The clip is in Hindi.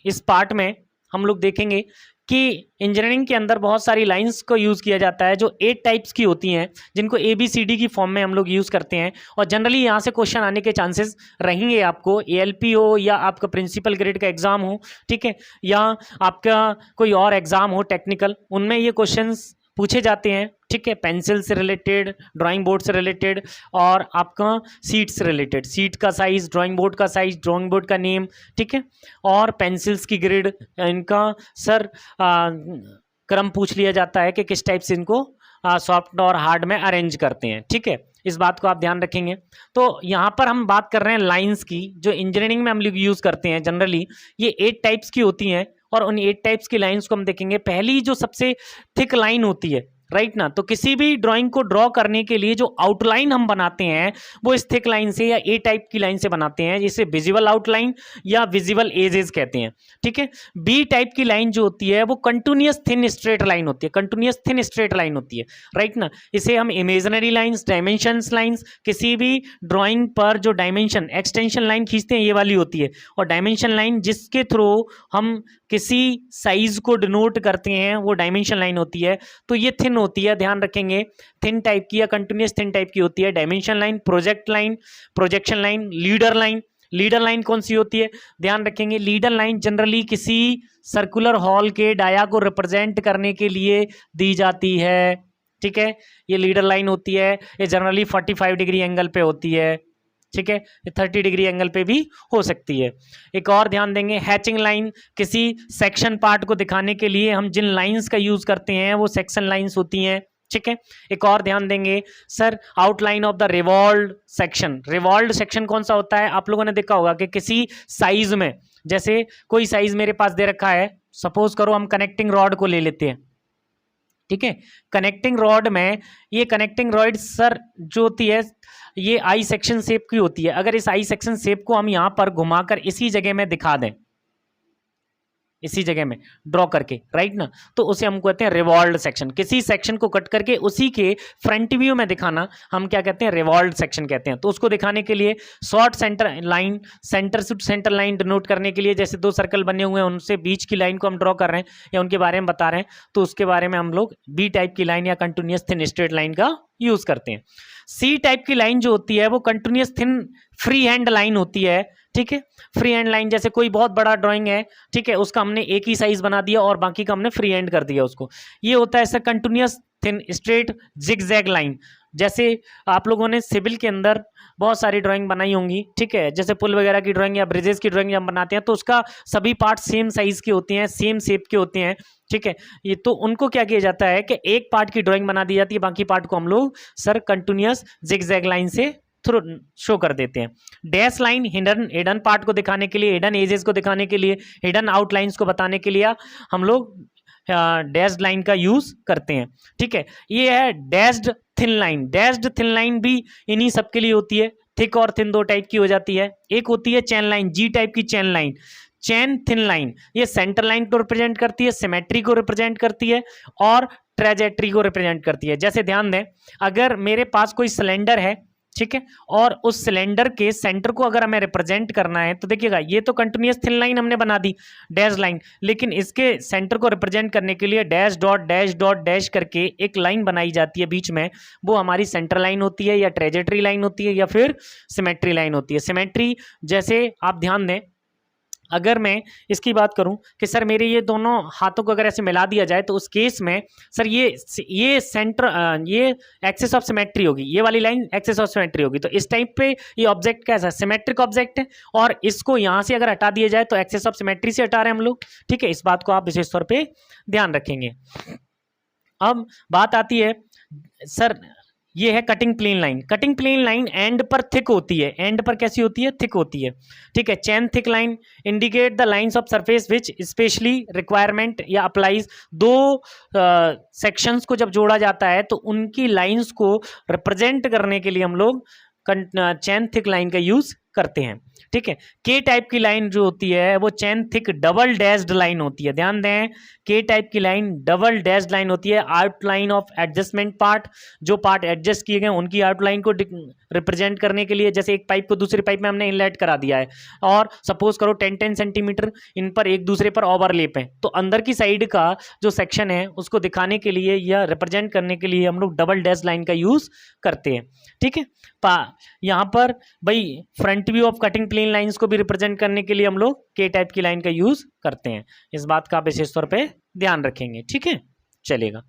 इस पार्ट में हम लोग देखेंगे कि इंजीनियरिंग के अंदर बहुत सारी लाइंस को यूज़ किया जाता है जो 8 टाइप्स की होती हैं, जिनको ABCD की फॉर्म में हम लोग यूज़ करते हैं। और जनरली यहाँ से क्वेश्चन आने के चांसेस रहेंगे आपको, ALP हो या आपका प्रिंसिपल ग्रेड का एग्जाम हो, ठीक है, या आपका कोई और एग्जाम हो टेक्निकल, उनमें ये क्वेश्चंस पूछे जाते हैं, ठीक है। पेंसिल से रिलेटेड, ड्राइंग बोर्ड से रिलेटेड, और आपका सीट से रिलेटेड, सीट का साइज, ड्राइंग बोर्ड का साइज, ड्राइंग बोर्ड का नेम, ठीक है, और पेंसिल्स की ग्रिड, इनका सर क्रम पूछ लिया जाता है कि किस टाइप से इनको सॉफ्ट और हार्ड में अरेंज करते हैं, ठीक है। इस बात को आप ध्यान रखेंगे। तो यहाँ पर हम बात कर रहे हैं लाइंस की, जो इंजीनियरिंग में हम लोग यूज़ करते हैं जनरली। ये 8 टाइप्स की होती हैं और उन 8 टाइप्स की लाइंस को हम देखेंगे। पहली जो सबसे थिक लाइन होती है, राइट ना, तो किसी भी ड्राइंग को ड्रॉ करने के लिए जो आउटलाइन हम बनाते हैं वो इस थिक लाइन से या ए टाइप की लाइन से बनाते हैं, जिसे विजिबल आउटलाइन या विजिबल एजेस कहते हैं, ठीक है। बी टाइप की लाइन जो होती है वो कंटिन्यूअस थिन स्ट्रेट लाइन होती है, कंटिन्यूअस थिन स्ट्रेट लाइन होती है, राइट ना। इसे हम इमेजिनरी लाइंस, डायमेंशंस लाइंस, किसी भी ड्राइंग पर जो डायमेंशन एक्सटेंशन लाइन खींचते हैं ये वाली होती है। और डायमेंशन लाइन जिसके थ्रू हम किसी साइज को डिनोट करते हैं वो डायमेंशन लाइन होती है। तो ये थिन होती है, ध्यान रखेंगे, थिन टाइप की या कंटिन्यूअस थिन टाइप की होती है। Dimension line, project line, projection line, leader line. Leader line कौन सी होती है, ध्यान रखेंगे, लीडर लाइन जनरली किसी सर्कुलर हॉल के डाया को रिप्रेजेंट करने के लिए दी जाती है, ठीक है। ये लीडर लाइन होती है, ये जनरली 45 डिग्री एंगल पे होती है, ठीक है, 30 डिग्री एंगल पे भी हो सकती है। एक और ध्यान देंगे, हैचिंग लाइन, किसी सेक्शन पार्ट को दिखाने के लिए हम जिन लाइंस का यूज करते हैं वो सेक्शन लाइंस होती हैं, ठीक है। एक और ध्यान देंगे sir, outline of the revolved section. Revolved section कौन सा होता है, आप लोगों ने देखा होगा कि किसी साइज में, जैसे कोई साइज मेरे पास दे रखा है, सपोज करो हम कनेक्टिंग रॉड को ले लेते हैं, ठीक है। कनेक्टिंग रॉड में ये कनेक्टिंग रॉड सर जो होती है ये आई सेक्शन शेप की होती है। अगर इस आई सेक्शन शेप को हम यहां पर घुमाकर इसी जगह में दिखा दें, इसी जगह में ड्रॉ करके, राइट ना, तो उसे हम कहते हैं रिवॉल्व्ड सेक्शन। किसी सेक्शन को कट करके उसी के फ्रंट व्यू में दिखाना हम क्या कहते हैं, रिवॉल्व्ड सेक्शन कहते हैं। तो उसको दिखाने के लिए short centre line, centre to centre line denote करने के लिए, जैसे 2 सर्कल बने हुए हैं उनसे बीच की लाइन को हम ड्रॉ कर रहे हैं या उनके बारे में बता रहे हैं, तो उसके बारे में हम लोग बी टाइप की लाइन या कंटिन्यूअस थिन स्ट्रेट लाइन का यूज करते हैं। सी टाइप की लाइन जो होती है वो continuous thin free hand line होती है, ठीक है। फ्री हैंड लाइन, जैसे कोई बहुत बड़ा ड्राइंग है, ठीक है, उसका हमने एक ही साइज बना दिया और बाकी का हमने फ्री हैंड कर दिया उसको, ये होता है sir continuous thin straight zigzag line. जैसे आप लोगों ने सिविल के अंदर बहुत सारी ड्राइंग बनाई होंगी, ठीक है, जैसे पुल वगैरह की ड्राइंग या ब्रिजेस की ड्राइंग जब बनाते हैं तो उसका सभी पार्ट सेम साइज के होते हैं, सेम शेप के होते हैं, ठीक है। ये तो उनको क्या किया जाता है कि एक पार्ट की ड्राइंग बना दी जाती है, बाकी पार्ट को हम लोग सर कंटिन्यूअस जिगजैग लाइन से थ्रू शो कर देते हैं। डैश लाइन हिडन पार्ट को दिखाने के लिए, हिडन एजेस को दिखाने के लिए, हिडन आउटलाइंस को बताने के लिए हम लोग डैश्ड लाइन का यूज करते हैं, ठीक है। ये है dashed thin line. Dashed thin line भी इन्हीं सब के लिए होती है। थिक और थिन 2 टाइप की हो जाती है। एक होती है चैन लाइन, जी टाइप की चैन लाइन, चैन थिन लाइन, ये सेंटर लाइन को रिप्रेजेंट करती है, सिमेट्री को रिप्रेजेंट करती है और ट्रेजेक्टरी को रिप्रेजेंट करती है। जैसे ध्यान दें, अगर मेरे पास कोई सिलेंडर है, ठीक है, और उस सिलेंडर के सेंटर को अगर हमें रिप्रेजेंट करना है तो देखिएगा ये तो कंटिन्यूअस थिन लाइन हमने बना दी, डैश लाइन, लेकिन इसके सेंटर को रिप्रेजेंट करने के लिए डैश डॉट डैश करके एक लाइन बनाई जाती है बीच में, वो हमारी सेंटर लाइन होती है या ट्रेजेक्टरी लाइन होती है या फिर सिमेट्री लाइन होती है। सिमेट्री, जैसे आप ध्यान दें, अगर मैं इसकी बात करूं कि सर मेरे ये दोनों हाथों को अगर ऐसे मिला दिया जाए तो उस केस में सर ये सेंटर, ये एक्सिस ऑफ सिमेट्री होगी, ये वाली लाइन एक्सिस ऑफ सिमेट्री होगी। तो इस टाइप पे ये ऑब्जेक्ट कैसा है, सिमेट्रिक ऑब्जेक्ट है, और इसको यहाँ से अगर हटा दिया जाए तो एक्सिस ऑफ सिमेट्री से हटा रहे हैं हम लोग, ठीक है। इस बात को आप विशेष तौर पर ध्यान रखेंगे। अब बात आती है सर, ये है cutting plane line. Cutting plane line end पर थिक होती है, एंड पर कैसी होती है, थिक होती है, ठीक है। Chain thick line indicate the lines of surface which specially requirement या अप्लाइज। 2 सेक्शंस को जब जोड़ा जाता है तो उनकी लाइंस को रिप्रेजेंट करने के लिए हम लोग चैन थिक लाइन का यूज करते हैं, ठीक है। के टाइप की लाइन जो होती है वो चैन थिक डबल डैश्ड लाइन होती है, ध्यान दें, के टाइप की लाइन डबल डैश्ड लाइन होती है। आउटलाइन ऑफ एडजस्टमेंट पार्ट, जो पार्ट एडजस्ट किए गए उनकी आउटलाइन को रिप्रेजेंट करने के लिए, जैसे एक पाइप को दूसरी पाइप में हमने इनलेट करा दिया है और सपोज करो 10-10 सेंटीमीटर इन पर एक दूसरे पर ओवरलेप है, तो अंदर की साइड का जो सेक्शन है उसको दिखाने के लिए या रिप्रेजेंट करने के लिए हम लोग डबल डैश लाइन का यूज करते हैं, ठीक है। यहाँ पर भाई front view of cutting plane lines को भी रिप्रेजेंट करने के लिए हम लोग के टाइप की लाइन का यूज करते हैं। इस बात का विशेष तौर पे ध्यान रखेंगे, ठीक है, चलेगा।